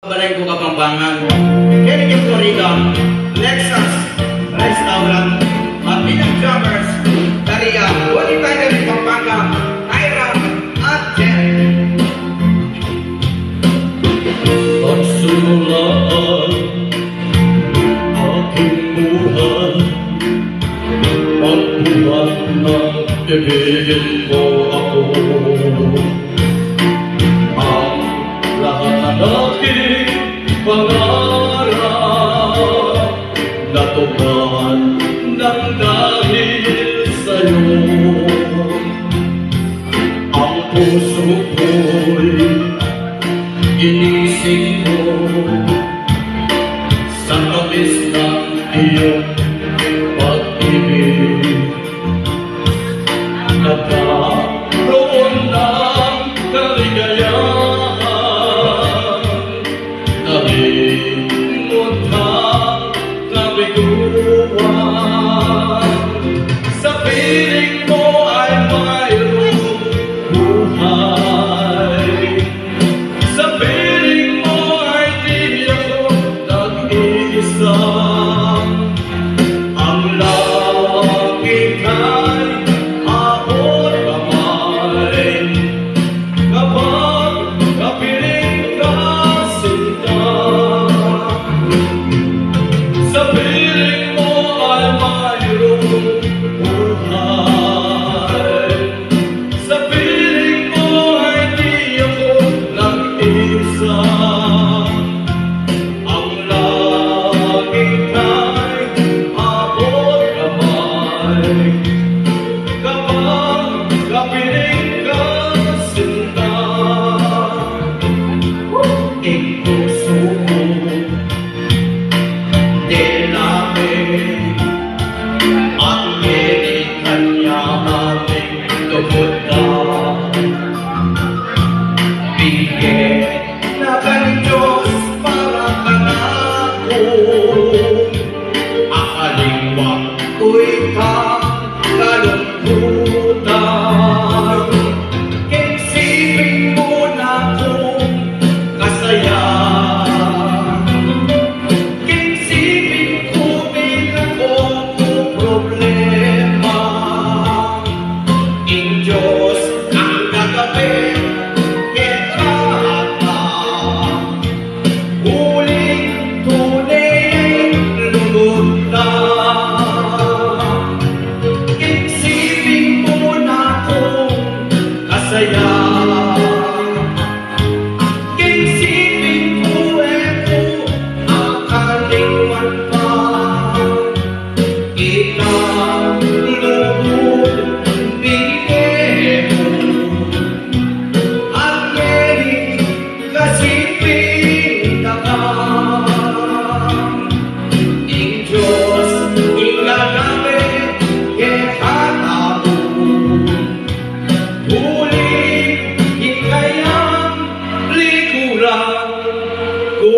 Balay ko Kapampangan, Kenny Florida, Lexus Restaurant, at Minang Drummers, Daria, Wally Tiger Pampanga, Ira, at Jen. Pagsunulaan aking buhay, pagbuhat ng ibigin mo ako. Ang lahat ng aking pangarap natupad ng dahil sa'yo. Ang puso ko'y inisip mo sa tamis ng iyong pag-ibig. Nagkaroon ng kaligayahan dahil muntang kabiguan. Sa piling mo ay mayroong buhay. Sa piling mo ay di ako nag-iisa. Ang langit ay abot kamay kapag kapiling ka sinta. Sa piling mo ay mayroong buhay. Sa piling mo ay di ako nag-iisa. Ang langit ay abot kamay kapag kapiling ka sinta. Puso ko di namin at kanya aming tubod na bigyan na ng Diyos para kanako. Akaliwang ko'y kalungkutan. Isipin mo na kung kasaya. Isipin ko din ako kung problema. In Diyos ang gagawin kita. Huling tunay lulod na. Isipin mo na kung kasaya. Isipin ko akaliwan pa. Ilang lubod bigay mo. At ngayon kasi pinakam. In Diyos ilagamit kita mo. Huling hikayang likuran ko.